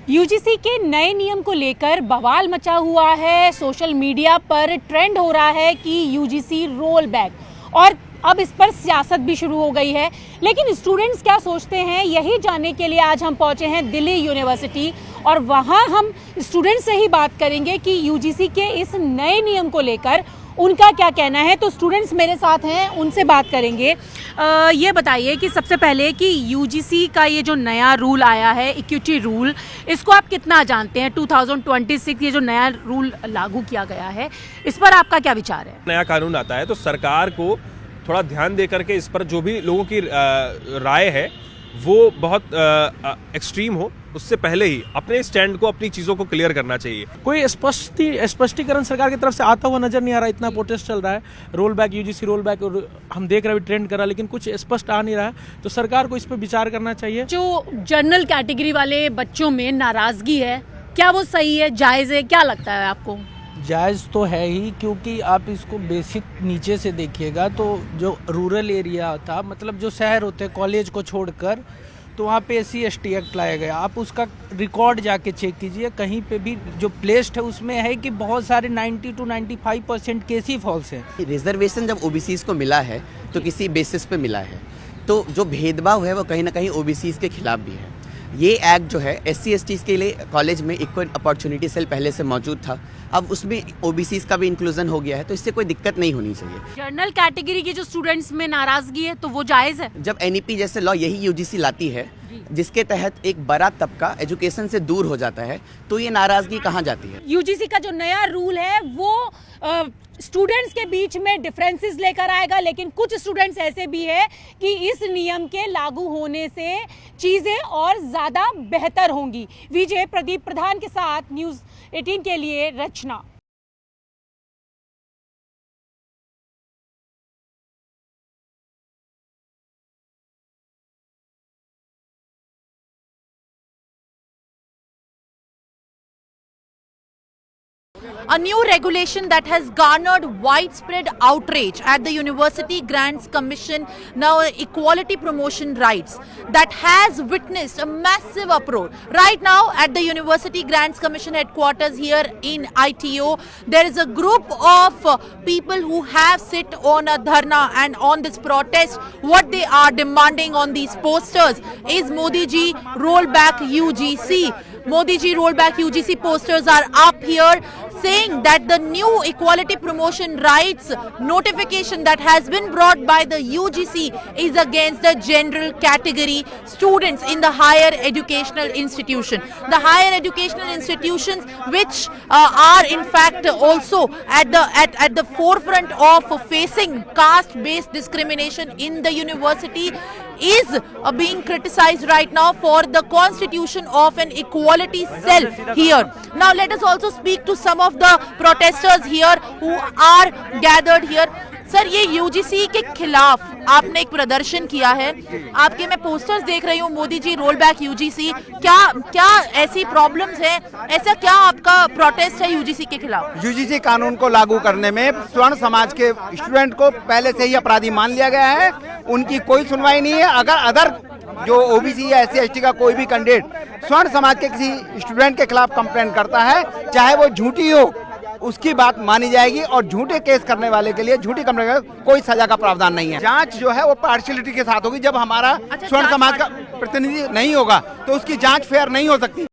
UGC के नए नियम को लेकर बवाल मचा हुआ है। सोशल मीडिया पर ट्रेंड हो रहा है कि यूजीसी रोल बैक, और अब इस पर सियासत भी शुरू हो गई है। लेकिन स्टूडेंट्स क्या सोचते हैं, यही जानने के लिए आज हम पहुंचे हैं दिल्ली यूनिवर्सिटी, और वहां हम स्टूडेंट्स से ही बात करेंगे कि यूजीसी के इस नए नियम को लेकर उनका क्या कहना है। तो स्टूडेंट्स मेरे साथ हैं, उनसे बात करेंगे। ये बताइए कि सबसे पहले कि यूजीसी का ये जो नया रूल आया है, इक्विटी रूल, इसको आप कितना जानते हैं? 2026 ये जो नया रूल लागू किया गया है, इस पर आपका क्या विचार है? नया कानून आता है तो सरकार को थोड़ा ध्यान दे करके इस पर जो भी लोगों की राय है वो बहुत एक्सट्रीम हो, उससे पहले ही अपने स्टैंड को, अपनी चीज़ों को क्लियर करना चाहिए। कोई स्पष्टीकरण सरकार की तरफ से आता हुआ नजर नहीं आ रहा। इतना प्रोटेस्ट चल रहा है, roll back, UGC roll back, और हम देख रहे हैं ट्रेंड कर रहा है, लेकिन कुछ स्पष्ट आ नहीं रहा है। तो सरकार को इस पर विचार करना चाहिए। जो जनरल कैटेगरी वाले बच्चों में नाराजगी है, क्या वो सही है, जायज़ है? क्या लगता है आपको? जायज़ तो है ही, क्योंकि आप इसको बेसिक नीचे से देखिएगा तो जो रूरल एरिया था, मतलब जो शहर होते हैं कॉलेज को छोड़कर, तो वहाँ पे SC/ST एक्ट लाया गया। आप उसका रिकॉर्ड जाके चेक कीजिए, कहीं पे भी जो प्लेस्ड है उसमें है कि बहुत सारे 90 to 95% केस ही फॉल्स हैं। रिजर्वेशन जब OBCs को मिला है तो किसी बेसिस पे मिला है, तो जो भेदभाव है वो कहीं ना कहीं OBCs के खिलाफ भी है। ये एक्ट जो है SC/STs के लिए कॉलेज में इक्वल अपॉर्चुनिटी सेल पहले से मौजूद था, अब उसमें OBCs का भी इंक्लूजन हो गया है, तो इससे कोई दिक्कत नहीं होनी चाहिए। जनरल कैटेगरी के जो स्टूडेंट्स में नाराजगी है, तो वो जायज़ है? जब NEP जैसे लॉ यही UGC लाती है जिसके तहत एक बड़ा तबका एजुकेशन से दूर हो जाता है, तो ये नाराजगी कहाँ जाती है? यूजीसी का जो नया रूल है वो स्टूडेंट्स के बीच में डिफरेंसेस लेकर आएगा, लेकिन कुछ स्टूडेंट्स ऐसे भी है कि इस नियम के लागू होने से चीज़ें और ज़्यादा बेहतर होंगी। विजय प्रदीप प्रधान के साथ न्यूज़ 18 के लिए रचना। A new regulation that has garnered widespread outrage at the University Grants Commission, now Equality Promotion Rights, that has witnessed a massive uproar. Right now at the University Grants Commission headquarters here in ITO, there is a group of people who have sit on a dharna, and on this protest, what they are demanding on these posters is Modi ji roll back UGC. Modi ji roll back UGC posters are up here saying that the new equality promotion rights notification that has been brought by the UGC is against the general category students in the higher educational institution. The higher educational institutions which are in fact also at the forefront of facing caste-based discrimination in the university is being criticized right now for the constitution of an equality cell here. Now let us also speak to some of the protesters here who are gathered here. Sir, ये UGC के खिलाफ आपने एक प्रदर्शन किया है, आपके मैं पोस्टर्स देख रही हूँ, Modi ji roll back UGC. क्या ऐसी प्रॉब्लम्स हैं, ऐसा क्या आपका प्रोटेस्ट है यूजीसी के खिलाफ? यूजीसी कानून को लागू करने में स्वर्ण समाज के स्टूडेंट को पहले से ही अपराधी मान लिया गया है, उनकी कोई सुनवाई नहीं है। अगर अदर जो OBC या SC/ST का कोई भी कैंडिडेट स्वर्ण समाज के किसी स्टूडेंट के खिलाफ कंप्लेंट करता है, चाहे वो झूठी हो, उसकी बात मानी जाएगी, और झूठे केस करने वाले के लिए झूठी कंप्लेंट कोई सजा का प्रावधान नहीं है। जांच जो है वो पार्शियलिटी के साथ होगी। जब हमारा स्वर्ण समाज का प्रतिनिधि नहीं होगा तो उसकी जांच फेयर नहीं हो सकती।